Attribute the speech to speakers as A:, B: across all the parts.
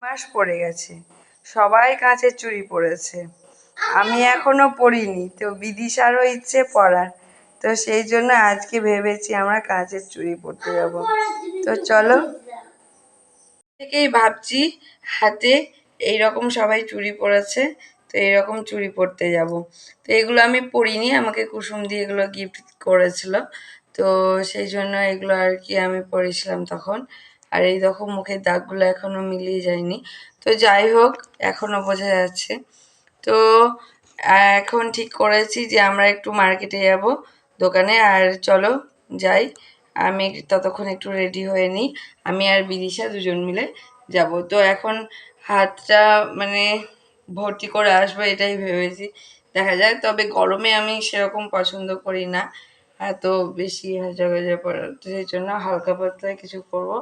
A: মাস পড়ে গেছে, সবাই কাঁচের চুড়ি পরেছে, আমি এখনো পরিনি। তো বিদিশারও ইচ্ছে পরার, তো সেই জন্য আজকে ভেবেছি আমরা কাঁচের চুড়ি পরতে যাব। তো চলো, থেকেই ভাবছি হাতে এইরকম সবাই চুড়ি পরেছে, তো এইরকম চুড়ি পরতে যাব। তো এগুলো আমি পরিনি, আমাকে কুসুম দিয়ে এগুলো গিফট করেছিল, তো সেই জন্য এগুলো আর কি আমি পরেছিলাম তখন। আর এই দেখো মুখের দাগগুলো এখনো মিলিয়ে যায়নি, তো যাই হোক এখনো বোঝা যাচ্ছে। তো এখন ঠিক করেছি যে আমরা একটু মার্কেটে যাব দোকানে, আর চলো যাই। আমি ততক্ষণ একটু রেডি হয়ে নিই, আমি আর বিদিশা দুজন মিলে যাব। তো এখন হাতটা মানে ভর্তি করে আসবো এটাই ভেবেছি, দেখা যায়। তবে গরমে আমি সেরকম পছন্দ করি না এত বেশি হাজা ভাজা পড়া, তো সেই জন্য হালকা পাতলা কিছু করব।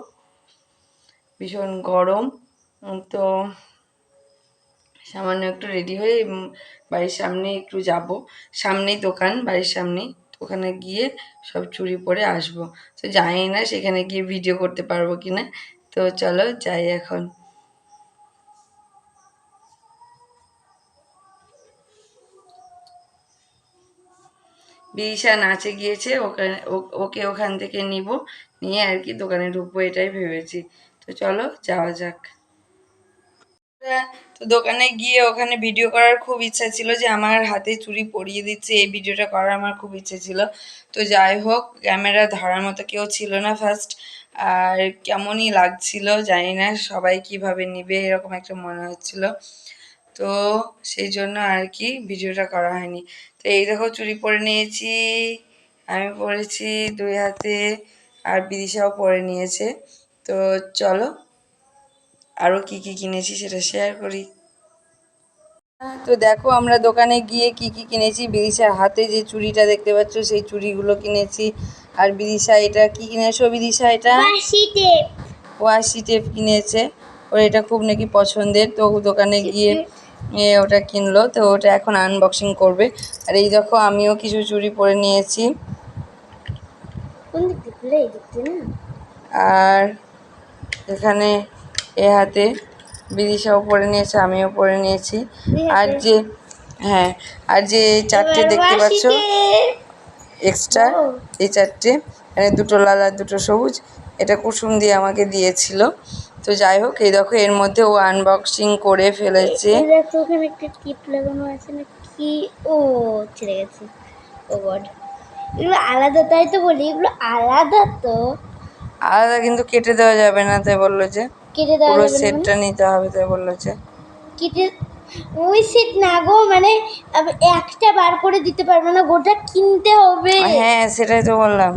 A: ভীষণ গরম, তো সামান্য একটু রেডি হয়ে বাড়ির সামনে একটু যাব, সামনেই দোকান, বাড়ির সামনেই, তো ওখানে গিয়ে সব চুড়ি পরে আসবো। তো জানি না সেখানে গিয়ে ভিডিও করতে পারবো কিনা, তো চলো যাই এখন। বিদিশা নাচে গিয়েছে, ওকে ওখান থেকে নিব, নিয়ে আর কি দোকানে ঢুকবো এটাই ভেবেছি। তো চলো যাওয়া যাক। তো দোকানে গিয়ে ওখানে ভিডিও করার খুব ইচ্ছা ছিল, যে আমার হাতে চুড়ি পরিয়ে দিচ্ছে এই ভিডিওটা করার আমার খুব ইচ্ছে ছিল। তো যাই হোক ক্যামেরা ধরার মতো কেউ ছিল না ফার্স্ট, আর কেমনই লাগছিল জানি না, সবাই কিভাবে নিবে এরকম একটা মনে হচ্ছিল, তো সেই জন্য আর কি ভিডিওটা করা হয়নি। তো এই দেখো চুড়ি পরে নিয়েছি, আমি পরেছি দুই হাতে, আর বিদিশাও পরে নিয়েছে। তো চলো আরও কি কি কিনেছি সেটা শেয়ার করি। তো দেখো আমরা দোকানে গিয়ে কি কি কিনেছি। বিদিশার হাতে যে চুড়িটা দেখতে পাচ্ছ সেই চুড়িগুলো কিনেছি। আর বিদিশা এটা কি কিনেছো বিদিশা? এটা ওয়াশি টেপ কিনেছে, ওর এটা খুব নাকি পছন্দের, তো দোকানে গিয়ে ওটা কিনলো, তো ওটা এখন আনবক্সিং করবে। আর এই দেখো আমিও কিছু চুড়ি পরে নিয়েছি, আর এখানে এ হাতে বিদিশাও পরে নিয়েছে, আমিও পরে নিয়েছি। আর যে হ্যাঁ, আর যে চারটে দেখতে পাচ্ছ এক্সট্রা, এই চারটে, মানে দুটো লাল আর দুটো সবুজ, এটা কুসুম দিয়ে আমাকে দিয়েছিল। তো যাই হোক এই দেখো এর মধ্যে ও আনবক্সিং করে ফেলেছে।
B: ওখানে একটা টিপ লাগানো আছে না কি, ও ছেড়ে গেছে, ও গড, এগুলো আলাদা, তাই তো বলি এগুলো আলাদা। তো
A: আলাদা কিন্তু কেটে দেওয়া যাবে না, তাই বললো যে
B: কেটে দেওয়া
A: পুরো
B: যাবে না,
A: সেটটা নিতে হবে, তাই বললো যে
B: কেটে ওই সেট না গো, মানে একটা বার করে দিতে পারবো না, গোটা কিনতে হবে।
A: হ্যাঁ সেটাই তো বললাম।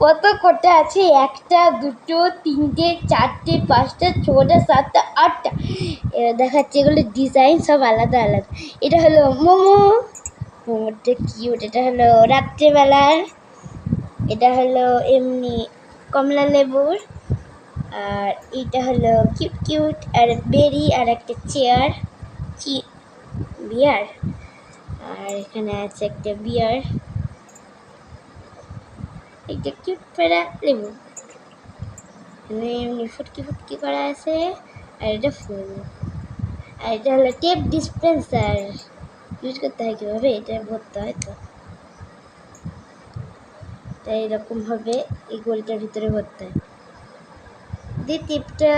B: কত কটা আছে, একটা দুটো তিনটে চারটে পাঁচটা ছটা সাতটা আটটা, এবার দেখাচ্ছে এগুলো ডিজাইন সব আলাদা আলাদা। এটা হলো মোমো, মোমোটা কিউট, এটা হলো রাত্রেবেলার, এটা হলো এমনি কমলা লেবুর, আর এইটা হলো কিউট কিউট, আর বেরি, আর একটা চেয়ার বিয়ার, আর এখানে আছে একটা বিয়ার, একটা কিউট প্যারা লেবু, মানে এমনি ফুটকি ফুটকি করা আছে, আর এটা ফুল, আর এটা হলো টেপ ডিসপেন্সার, ইউজ করতে হয় কীভাবে, এটা ভরতে হয়, তো তাই এরকমভাবে এই গোলটার ভিতরে ভরতে হয়, দিয়ে টেপটা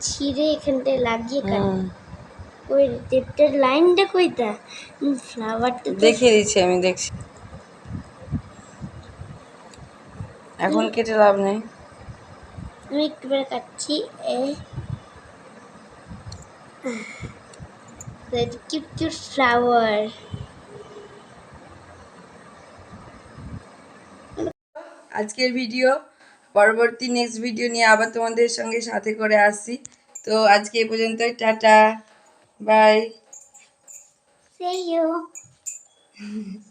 B: ছিঁড়ে এখানটায় লাগিয়ে কাটে। ওই টেপটার লাইনটা কইটা, ফ্লাওয়ারটা
A: দেখিয়ে দিচ্ছি, আমি দেখছি, এখন কেটে লাভ নেই,
B: আমি একটু করে কাটছি। Cute cute flower.
A: আজকের ভিডিও, পরবর্তী নেক্সট ভিডিও নিয়ে আবার তোমাদের সঙ্গে সাথে করে আসছি। তো আজকে এই পর্যন্তই, টাটা বাই,
B: See you.